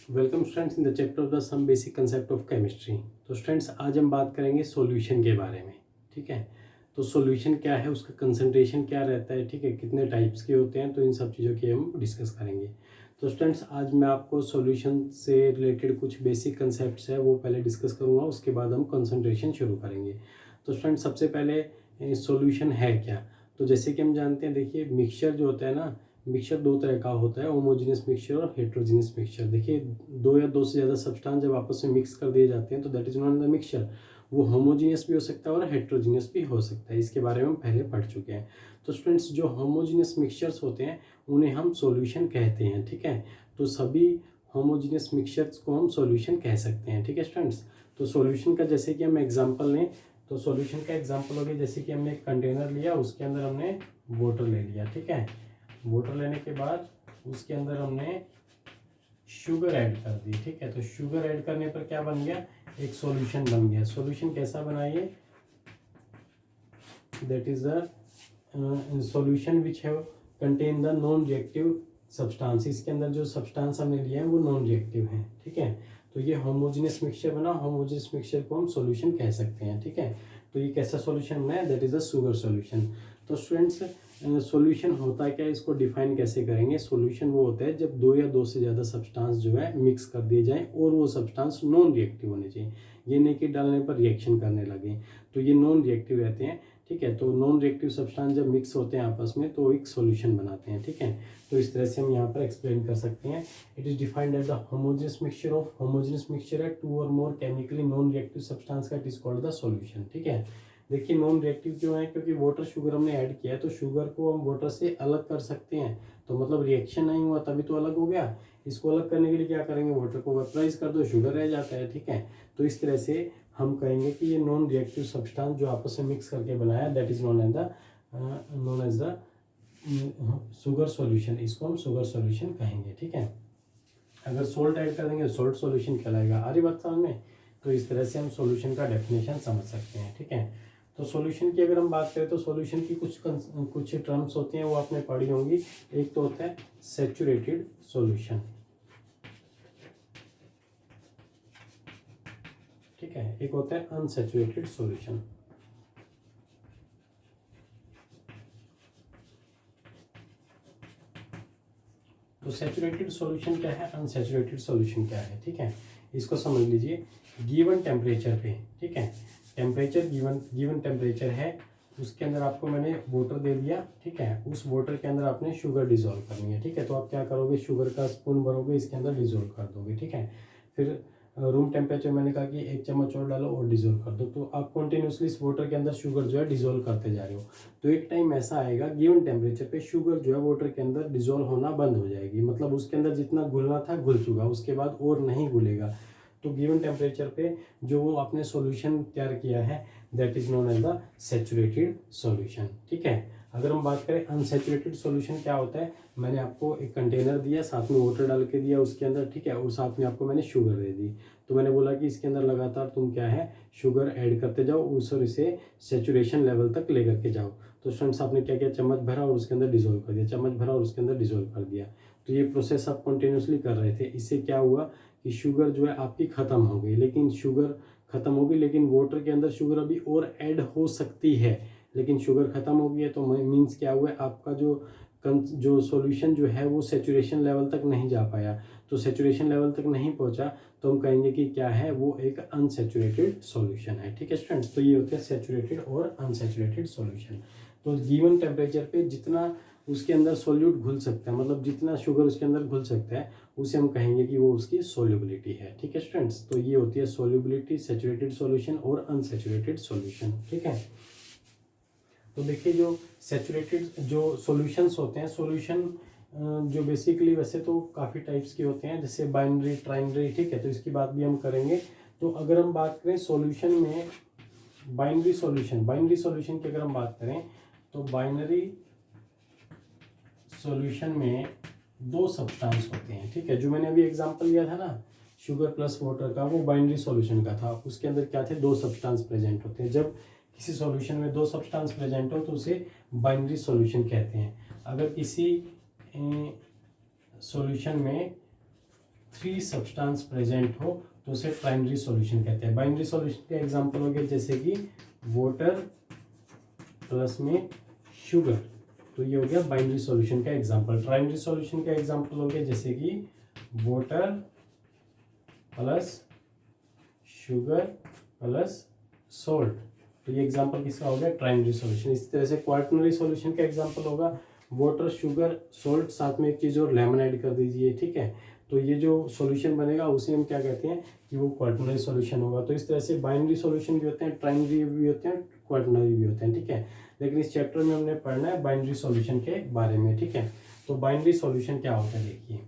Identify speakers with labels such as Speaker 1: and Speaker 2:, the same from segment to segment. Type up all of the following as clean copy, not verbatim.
Speaker 1: Welcome students in the chapter of the some basic concept of chemistry. तो students आज हम बात करेंगे सॉल्यूशन के बारे में। ठीक है, तो सॉल्यूशन क्या है, उसका कंसंट्रेशन क्या रहता है, ठीक है, कितने टाइप्स के होते हैं, तो इन सब चीज़ों की हम डिस्कस करेंगे। तो स्टूडेंट्स आज मैं आपको सॉल्यूशन से रिलेटेड कुछ बेसिक कंसेप्ट्स है वो पहले डिस्कस करूँगा, उसके बाद हम कंसंट्रेशन शुरू करेंगे। तो स्टूडेंट्स सबसे पहले सॉल्यूशन है क्या। तो जैसे कि हम जानते हैं, देखिए मिक्सचर जो होता है ना, मिक्सचर दो तरह का होता है, होमोजेनियस मिक्सचर और हेट्रोजेनियस मिक्सचर। देखिए दो या दो से ज़्यादा सब्सटेंस जब आपस में मिक्स कर दिए जाते हैं तो that is known the mixture. वो होमोजीनियस भी हो सकता है और हेट्रोजीनियस भी हो सकता है, इसके बारे में हम पहले पढ़ चुके हैं। तो स्टूडेंट्स जो होमोजीनियस मिक्सचर्स होते हैं उन्हें हम सॉल्यूशन कहते हैं। ठीक है, तो सभी होमोजीनियस मिक्सचर्स को हम सॉल्यूशन कह सकते हैं। ठीक है स्टूडेंट्स, तो सॉल्यूशन का जैसे कि हम एग्जांपल लें तो सॉल्यूशन का एग्जांपल हो गया, जैसे कि हमने एक कंटेनर लिया, उसके अंदर हमने वाटर ले लिया। ठीक है, वाटर लेने के बाद उसके अंदर हमने शुगर ऐड कर दी। ठीक है, तो शुगर ऐड करने पर क्या बन गया, एक सॉल्यूशन बन गया। सॉल्यूशन कैसा बनाइए, that is the solution which have contain the non reactive substance. इसके अंदर जो सब्सटेंस हमने लिए हैं वो नॉन रिएक्टिव हैं। ठीक है, तो ये होमोजेनियस मिक्सचर बना, होमोजेनियस मिक्सचर को हम सॉल्यूशन कह सकते हैं। ठीक है, तो ये कैसा सॉल्यूशन बना है, that is the sugar solution. तो स्टूडेंट्स सॉल्यूशन होता क्या है, इसको डिफाइन कैसे करेंगे। सॉल्यूशन वो होता है जब दो या दो से ज़्यादा सब्सटेंस जो है मिक्स कर दिए जाएं और वो सब्सटेंस नॉन रिएक्टिव होने चाहिए, ये नहीं कि डालने पर रिएक्शन करने लगे, तो ये नॉन रिएक्टिव रहते हैं। ठीक है, तो नॉन रिएक्टिव सब्सटेंस जब मिक्स होते हैं आपस में तो एक सॉल्यूशन बनाते हैं। ठीक है, तो इस तरह से हम यहाँ पर एक्सप्लेन कर सकते हैं। It is defined as the homogeneous mixture of, homogeneous mixture है टू और more chemically non reactive substance का, it is called the solution. ठीक है, देखिए नॉन रिएक्टिव क्यों है, क्योंकि वाटर शुगर हमने ऐड किया है, तो शुगर को हम वाटर से अलग कर सकते हैं, तो मतलब रिएक्शन नहीं हुआ तभी तो अलग हो गया। इसको अलग करने के लिए क्या करेंगे, वाटर को वेपराइज कर दो, शुगर रह जाता है। ठीक है, तो इस तरह से हम कहेंगे कि ये नॉन रिएक्टिव सब्सटेंस जो आपस में मिक्स करके बनाया, that is known as the sugar solution, इसको हम शुगर सॉल्यूशन कहेंगे। ठीक है, अगर सोल्ट ऐड कर देंगे सोल्ट सॉल्यूशन कहलाएगा। आ रही बात समझ में, तो इस तरह से हम सॉल्यूशन का डेफिनेशन समझ सकते हैं। ठीक है, तो सॉल्यूशन की अगर हम बात करें तो सॉल्यूशन की कुछ टर्म्स होती हैं वो आपने पढ़ी होंगी। एक तो होता है सैचुरेटेड सॉल्यूशन। ठीक है, एक होता है अनसैचुरेटेड सॉल्यूशन। तो सैचुरेटेड सॉल्यूशन क्या है, अनसैचुरेटेड सॉल्यूशन क्या है। ठीक है, इसको समझ लीजिए। गिवन टेम्परेचर पे, ठीक है, टेम्परेचर गिवन टेम्परेचर है, उसके अंदर आपको मैंने वाटर दे दिया। ठीक है, उस वाटर के अंदर आपने शुगर डिजोल्व करनी है। ठीक है, तो आप क्या करोगे, शुगर का स्पून भरोगे, इसके अंदर डिजोल्व कर दोगे। ठीक है, फिर रूम टेम्परेचर मैंने कहा कि एक चम्मच और डालो और डिजोल्व कर दो, तो आप कंटिन्यूसली इस वाटर के अंदर शुगर जो है डिजोल्व करते जा रहे हो। तो एक टाइम ऐसा आएगा गिवन टेम्परेचर पे शुगर जो है वाटर के अंदर डिजोल्व होना बंद हो जाएगी, मतलब उसके अंदर जितना घुलना था घुल चुका, उसके बाद और नहीं घुलेगा। तो गिवन टेम्परेचर पे जो वो आपने सॉल्यूशन तैयार किया है, that is known as the saturated solution. ठीक है, अगर हम बात करें अनसैचुरेटेड सॉल्यूशन क्या होता है, मैंने आपको एक कंटेनर दिया, साथ में वाटर डाल के दिया उसके अंदर। ठीक है, और साथ में आपको मैंने शुगर दे दी, तो मैंने बोला कि इसके अंदर लगातार तुम क्या है, शुगर ऐड करते जाओ उस और इसे सैचुरेशन लेवल तक लेकर के जाओ। तो स्टूडेंट्स आपने क्या किया, चम्मच भरा और उसके अंदर डिजोल्व कर दिया, चम्मच भरा और उसके अंदर डिजोल्व कर दिया। तो ये प्रोसेस आप कंटिन्यूसली कर रहे थे। इससे क्या हुआ कि शुगर जो है आपकी ख़त्म हो गई, लेकिन शुगर ख़त्म हो गई, लेकिन वाटर के अंदर शुगर अभी और ऐड हो सकती है, लेकिन शुगर ख़त्म हो गई है। तो मीन्स क्या हुआ है, आपका जो सॉल्यूशन जो है वो सेचुरेशन लेवल तक नहीं जा पाया। तो सेचुरेशन लेवल तक नहीं पहुंचा तो हम कहेंगे कि क्या है, वो एक अनसेचुरेटेड सॉल्यूशन है। ठीक है स्टूडेंट्स, तो ये होते हैं सेचुरेटेड और अनसेचुरेटेड सॉल्यूशन। तो गिवन टेम्परेचर पे जितना उसके अंदर सॉल्यूट घुल सकता है, मतलब जितना शुगर उसके अंदर घुल सकता है, उसे हम कहेंगे कि वो उसकी सोल्यूबिलिटी है। ठीक है स्टूडेंट्स, तो ये होती है सोल्यूबिलिटी, सेचुरेटेड सॉल्यूशन और अनसेचुरेटेड सॉल्यूशन। ठीक है, तो देखिए जो सेचुरेटेड जो सॉल्यूशंस होते हैं, सॉल्यूशन जो बेसिकली वैसे तो काफ़ी टाइप्स के होते हैं, जैसे बाइनरी, ट्राइनरी। ठीक है, तो इसकी बात भी हम करेंगे। तो अगर हम बात करें सॉल्यूशन में बाइनरी सॉल्यूशन की अगर हम बात करें तो बाइनरी सॉल्यूशन में दो सब्सटेंस होते हैं। ठीक है, जो मैंने अभी एग्जांपल लिया था ना शुगर प्लस वाटर का, वो बाइनरी सॉल्यूशन का था। उसके अंदर क्या थे, दो सब्सटेंस प्रेजेंट होते हैं। जब किसी सॉल्यूशन में दो सब्सटेंस प्रेजेंट हो तो उसे बाइनरी सॉल्यूशन कहते हैं। अगर किसी सॉल्यूशन में 3 सब्सटेंस प्रेजेंट हो तो उसे प्राइमरी सॉल्यूशन कहते हैं। बाइनरी सॉल्यूशन के एग्जांपल हो गए जैसे कि वाटर प्लस में शुगर, तो ये हो गया बाइनरी सॉल्यूशन का एग्जांपल। ट्राइमरी सॉल्यूशन का एग्जांपल हो गया जैसे कि water plus sugar plus salt, तो ये एग्जांपल किसका हो गया? ट्राइमरी सॉल्यूशन। इसी तरह से क्वार्टनरी सॉल्यूशन का एग्जांपल होगा वाटर शुगर सोल्ट, साथ में एक चीज़ और लेमन ऐड कर दीजिए, ठीक है। तो ये जो सॉल्यूशन बनेगा उसे हम क्या कहते हैं कि वो क्वार्टनरी सॉल्यूशन होगा। तो इस तरह से बाइनरी सॉल्यूशन भी होते हैं, ट्राइमरी भी होते हैं, क्वार्टनरी भी होते हैं, ठीक है। लेकिन इस चैप्टर में हमने पढ़ना है बाइनरी सॉल्यूशन के बारे में, ठीक है। तो बाइनरी सॉल्यूशन क्या होता है देखिए।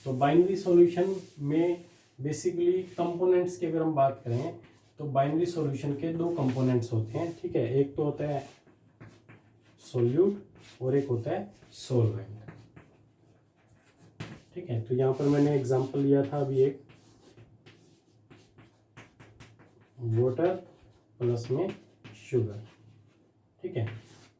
Speaker 1: तो बाइनरी सॉल्यूशन में बेसिकली कंपोनेंट्स की अगर हम बात करें तो बाइनरी सॉल्यूशन के 2 कंपोनेंट्स होते हैं, ठीक है। एक तो होता है सोल्यूट और एक होता है सोलवेंट, ठीक है। तो यहाँ पर मैंने एग्जांपल लिया था अभी एक वाटर प्लस में शुगर, ठीक है।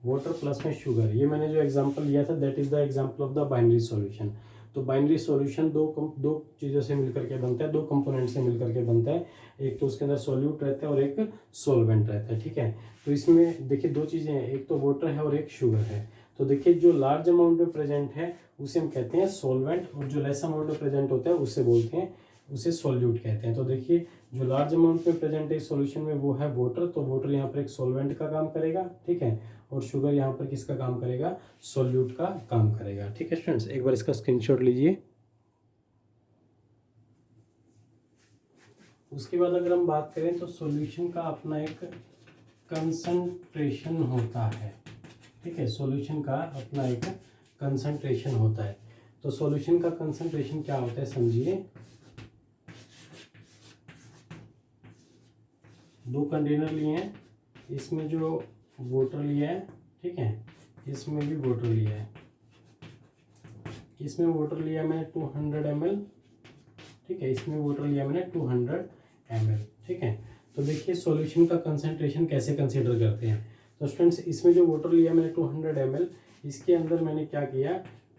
Speaker 1: वाटर प्लस में शुगर, ये मैंने जो एग्जांपल लिया था that is the example of the binary solution. तो बाइनरी सॉल्यूशन दो चीज़ों से मिलकर के बनता है, 2 कंपोनेंट से मिलकर के बनता है। एक तो उसके अंदर सोल्यूट रहता है और एक सोलवेंट रहता है, ठीक है। तो इसमें देखिए 2 चीज़ें हैं, एक तो वाटर है और एक शुगर है। तो देखिए जो लार्ज अमाउंट में प्रेजेंट है उसे हम कहते हैं सोलवेंट, और जो लेस अमाउंट में प्रेजेंट होता है उसे बोलते हैं, उसे सोल्यूट कहते हैं। तो देखिए जो लार्ज अमाउंट में प्रेजेंट है इस सॉल्यूशन में वो है वाटर, तो वाटर यहाँ पर एक सोलवेंट का काम करेगा, ठीक है। और शुगर यहाँ पर किसका काम करेगा? सोल्यूट का काम करेगा, ठीक है स्टूडेंट्स। एक बार इसका स्क्रीनशॉट लीजिए। उसके बाद अगर हम बात करें तो सॉल्यूशन का अपना एक कंसंट्रेशन होता है, ठीक है। सॉल्यूशन का अपना एक कंसंट्रेशन होता है। तो सॉल्यूशन का कंसंट्रेशन क्या होता है समझिए। 2 कंटेनर लिए हैं, इसमें जो वाटर लिया है, ठीक है, इसमें भी वाटर लिया है। इसमें वाटर लिया मैंने 200 ml, ठीक है। इसमें वाटर लिया मैंने 200 ml, ठीक है। तो देखिए सॉल्यूशन का कंसंट्रेशन कैसे कंसीडर करते हैं। तो स्टूडेंट्स इसमें जो वाटर लिया मैंने 200 ml, इसके अंदर मैंने क्या किया,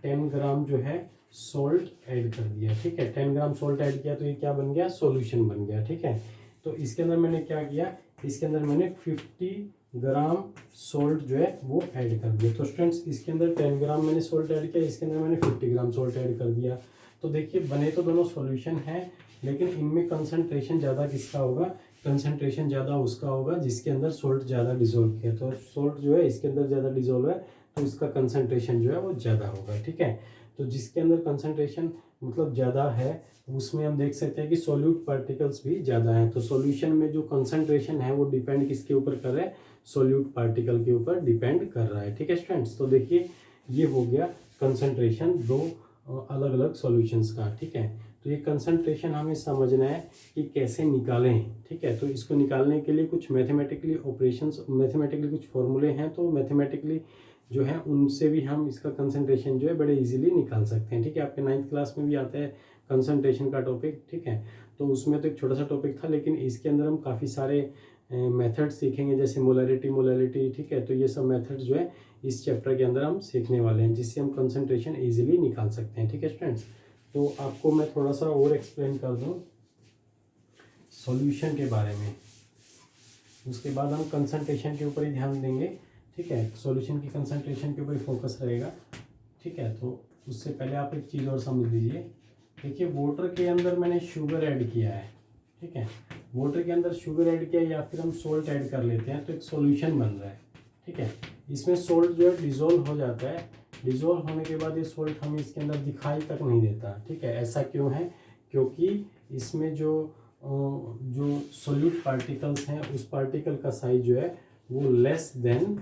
Speaker 1: 10 ग्राम जो है सोल्ट ऐड कर दिया, ठीक है। 10 ग्राम सोल्ट ऐड किया तो ये क्या बन गया? सॉल्यूशन बन गया, ठीक है। तो इसके अंदर मैंने क्या किया, इसके अंदर मैंने 50 ग्राम सोल्ट जो है वो ऐड कर दिया। तो स्टूडेंट्स इसके अंदर 10 ग्राम मैंने सोल्ट ऐड किया, इसके अंदर मैंने 50 ग्राम सोल्ट ऐड कर दिया। तो देखिए बने तो दोनों सॉल्यूशन है, लेकिन इनमें कंसंट्रेशन ज़्यादा किसका होगा? कंसंट्रेशन ज़्यादा उसका होगा जिसके अंदर सोल्ट ज़्यादा डिजोल्व किया। तो सोल्ट जो है इसके अंदर ज़्यादा डिजोल्व है तो इसका कंसंट्रेशन जो है वो ज़्यादा होगा, ठीक है। तो जिसके अंदर कंसंट्रेशन मतलब ज़्यादा है उसमें हम देख सकते हैं कि सोल्यूट पार्टिकल्स भी ज़्यादा हैं। तो सॉल्यूशन में जो कंसंट्रेशन है वो डिपेंड किसके ऊपर कर रहा है? सोल्यूट पार्टिकल के ऊपर डिपेंड कर रहा है, ठीक है स्टूडेंट्स। तो देखिए ये हो गया कंसंट्रेशन 2 अलग अलग सॉल्यूशंस का, ठीक है। तो ये कंसंट्रेशन हमें समझना है कि कैसे निकालें, ठीक है। तो इसको निकालने के लिए कुछ मैथमेटिकली ऑपरेशंस, मैथमेटिकली कुछ फॉर्मूले हैं, तो मैथमेटिकली जो है उनसे भी हम इसका कंसंट्रेशन जो है बड़े इजीली निकाल सकते हैं, ठीक है। आपके 9th क्लास में भी आता है कंसंट्रेशन का टॉपिक, ठीक है। तो उसमें तो एक छोटा सा टॉपिक था, लेकिन इसके अंदर हम काफ़ी सारे मेथड सीखेंगे जैसे मोलैरिटी, ठीक है। तो ये सब मेथड जो है इस चैप्टर के अंदर हम सीखने वाले हैं जिससे हम कंसंट्रेशन इजीली निकाल सकते हैं, ठीक है स्टूडेंट्स। तो आपको मैं थोड़ा सा और एक्सप्लेन कर दूं सॉल्यूशन के बारे में, उसके बाद हम कंसंट्रेशन के ऊपर ही ध्यान देंगे, ठीक है। सॉल्यूशन की कंसंट्रेशन के ऊपर ही फोकस रहेगा, ठीक है। तो उससे पहले आप एक चीज़ और समझ लीजिए। देखिए वाटर के अंदर मैंने शुगर ऐड किया है, ठीक है। वाटर के अंदर शुगर ऐड किया या फिर हम सोल्ट ऐड कर लेते हैं तो एक सॉल्यूशन बन रहा है, ठीक है। इसमें सोल्ट जो है डिज़ोल्व हो जाता है, डिज़ोल्व होने के बाद ये सोल्ट हमें इसके अंदर दिखाई तक नहीं देता, ठीक है। ऐसा क्यों है? क्योंकि इसमें जो सोल्यूट पार्टिकल्स हैं उस पार्टिकल का साइज जो है वो लेस देन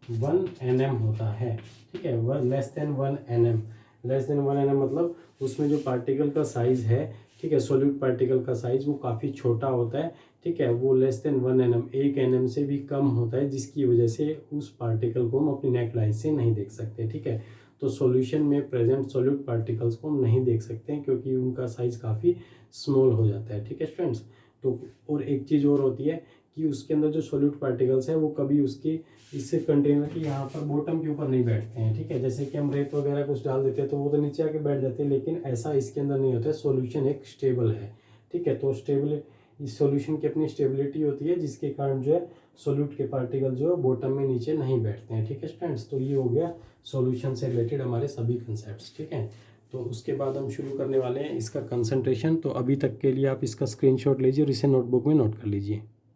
Speaker 1: 1 nm होता है, ठीक है। वह less than 1 nm, less than 1 nm मतलब उसमें जो पार्टिकल का साइज है, ठीक है, सोल्यूट पार्टिकल का साइज वो काफ़ी छोटा होता है, ठीक है। वो लेस देन 1 nm, 1 nm से भी कम होता है, जिसकी वजह से उस पार्टिकल को हम अपनी नेक्ड आई से नहीं देख सकते, ठीक है। तो सॉल्यूशन में प्रेजेंट सोल्यूट पार्टिकल्स को हम नहीं देख सकते हैं क्योंकि उनका साइज काफ़ी स्मॉल हो जाता है, ठीक है स्टूडेंट्स। तो और एक चीज़ और होती है कि उसके अंदर जो सोल्यूट पार्टिकल्स है वो कभी उसकी इस कंटेनर के यहाँ पर बॉटम के ऊपर नहीं बैठते हैं, ठीक है। जैसे कि हम रेत वगैरह कुछ डाल देते हैं तो वो तो नीचे आके बैठ जाते हैं, लेकिन ऐसा इसके अंदर नहीं होता है। सॉल्यूशन एक स्टेबल है, ठीक है। तो स्टेबल, इस सॉल्यूशन की अपनी स्टेबिलिटी होती है, जिसके कारण जो है सोल्यूट के पार्टिकल जो है बॉटम में नीचे नहीं बैठते हैं, ठीक है स्टूडेंट्स। तो ये हो गया सॉल्यूशन से रिलेटेड हमारे सभी कंसेप्ट्स, ठीक है। तो उसके बाद हम शुरू करने वाले हैं इसका कंसंट्रेशन। तो अभी तक के लिए आप इसका स्क्रीनशॉट लीजिए और इसे नोटबुक में नोट कर लीजिए।